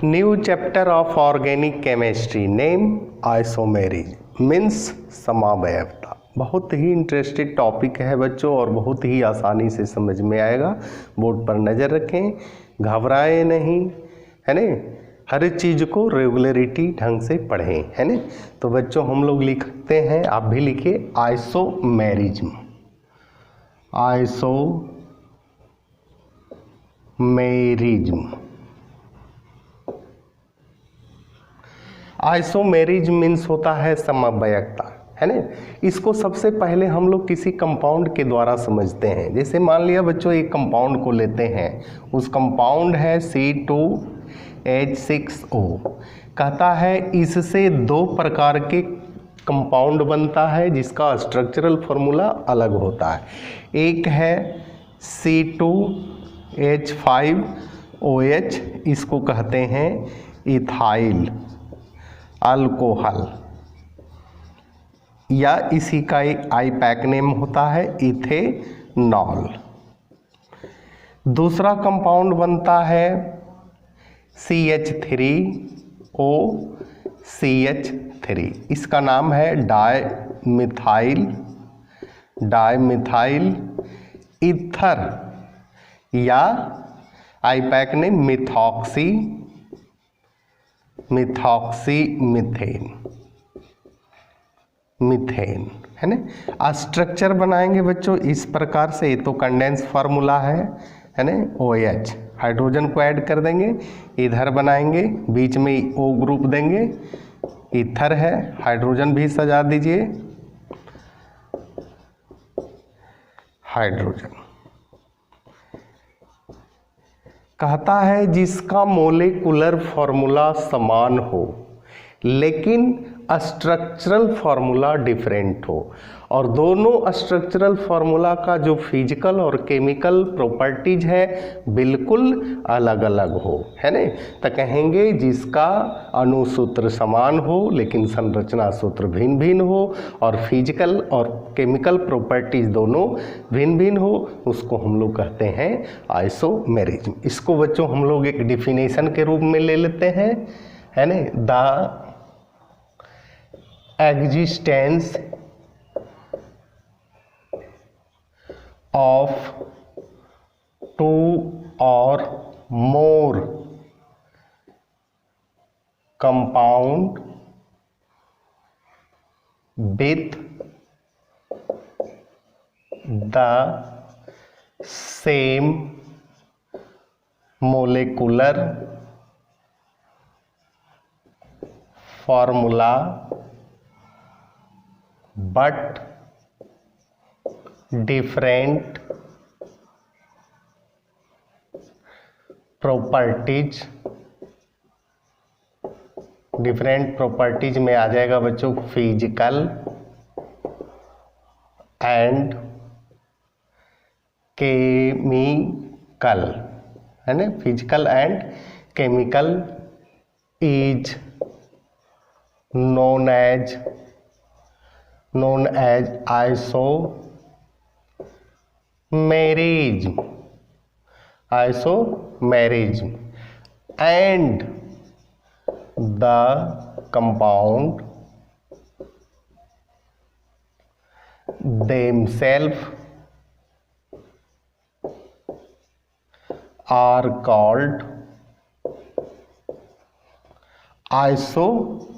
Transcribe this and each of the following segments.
New chapter of organic chemistry name isomerism means समावयवता। बहुत ही इंटरेस्टेड टॉपिक है बच्चों और बहुत ही आसानी से समझ में आएगा। बोर्ड पर नज़र रखें, घबराएं नहीं, है ना। हर चीज़ को रेगुलरिटी ढंग से पढ़ें, है ना। तो बच्चों हम लोग लिखते हैं, आप भी लिखिए आइसोमेरिज्म। आइसोमेरिज्म आइसोमेरिज्म मीन्स होता है समवयवता, है ना। इसको सबसे पहले हम लोग किसी कंपाउंड के द्वारा समझते हैं। जैसे मान लिया बच्चों एक कंपाउंड को लेते हैं, उस कंपाउंड है C2H6O। कहता है इससे दो प्रकार के कंपाउंड बनता है जिसका स्ट्रक्चरल फॉर्मूला अलग होता है। एक है C2H5OH, इसको कहते हैं इथाइल अल्कोहल, या इसी का एक आईपैक नेम होता है इथेनॉल। दूसरा कंपाउंड बनता है CH3OCH3, इसका नाम है डाइमिथाइल ईथर, या आईपैक नेम मीथेन, है ना। स्ट्रक्चर बनाएंगे बच्चों इस प्रकार से। ये तो कंडेंस फार्मूला है ना। OH हाइड्रोजन को ऐड कर देंगे, इधर बनाएंगे, बीच में O ग्रुप देंगे, ईथर है, हाइड्रोजन भी सजा दीजिए, हाइड्रोजन। कहता है जिसका मोलेकुलर फॉर्मूला समान हो लेकिन स्ट्रक्चरल फार्मूला डिफरेंट हो, और दोनों स्ट्रक्चरल फार्मूला का जो फिजिकल और केमिकल प्रॉपर्टीज है बिल्कुल अलग अलग हो, है ना। तो कहेंगे जिसका अणुसूत्र समान हो लेकिन संरचना सूत्र भिन्न भिन्न हो और फिजिकल और केमिकल प्रॉपर्टीज दोनों भिन्न भिन्न हो, उसको हम लोग कहते हैं आइसोमेरिज्म। इसको बच्चों हम लोग एक डिफिनेशन के रूप में ले लेते हैं, है ना। The existence of two or more compound with the same molecular formula but different properties में आ जाएगा बच्चों फिजिकल एंड केमिकल, है ना। Physical and chemical is known as isomerism and the compound themselves are called isomers.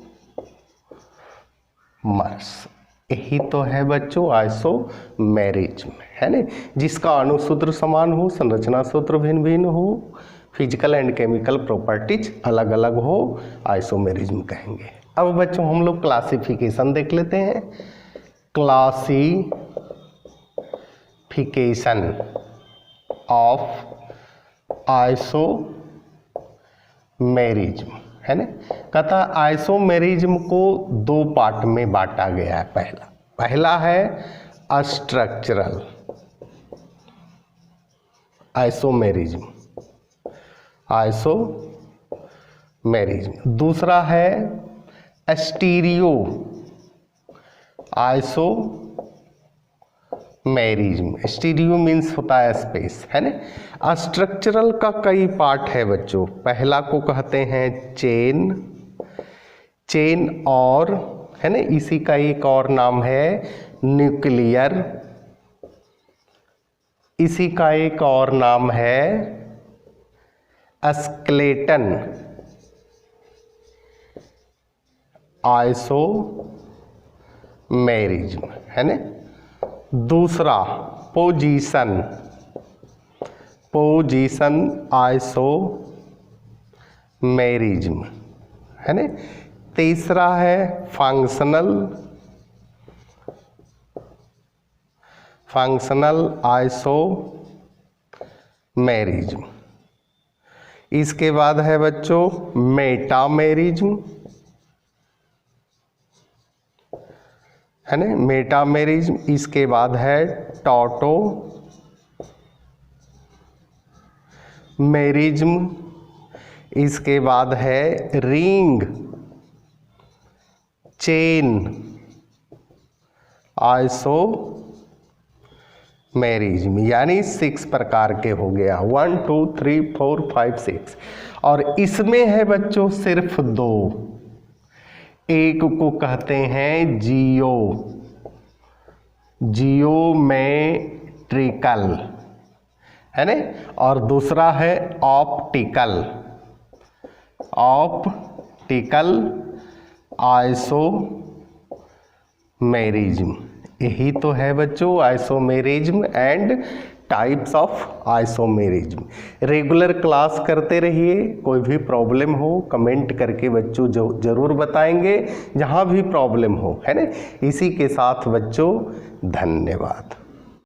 यही तो है बच्चों isomerism, है ना। जिसका अणुसूत्र समान हो, संरचना सूत्र भिन्न भिन्न हो, फिजिकल एंड केमिकल प्रॉपर्टीज अलग अलग हो, आइसोमेरिज्म कहेंगे। अब बच्चों हम लोग क्लासिफिकेशन देख लेते हैं। क्लासिफिकेशन ऑफ आइसोमेरिज्म, है ना। कहता आइसोमेरिज्म को दो पार्ट में बांटा गया है। पहला है स्ट्रक्चरल आइसोमेरिज्म, दूसरा है स्टीरियो मैरिज्म। स्टीरियो मीन्स होता है स्पेस, है ना। स्ट्रक्चरल का कई पार्ट है बच्चों। पहला को कहते हैं चेन, चेन और, है ना, इसी का एक और नाम है न्यूक्लियर, इसी का एक और नाम है स्केलेटन, आइसोमेरिज्म, है ना। दूसरा पोजीशन, पोजीशन आइसोमेरिज्म, है ना। तीसरा है फंक्शनल, फंक्शनल आइसोमेरिज्म। इसके बाद है बच्चों मेटामेरिज्म, है ना, मेटामेरिज्म। इसके बाद है टॉटोमेरिज्म। इसके बाद है रिंग चेन आइसोमेरिज्म, यानी 6 प्रकार के हो गया, 1 2 3 4 5 6। और इसमें है बच्चों सिर्फ 2। एक को कहते हैं जियोमेट्रिकल, है ना, और दूसरा है ऑप्टिकल आइसोमेरिज्म। यही तो है बच्चों isomerism and types of isomerism. Regular class करते रहिए, कोई भी प्रॉब्लम हो कमेंट करके बच्चों जरूर बताएंगे, जहाँ भी प्रॉब्लम हो, है ना। इसी के साथ बच्चों धन्यवाद।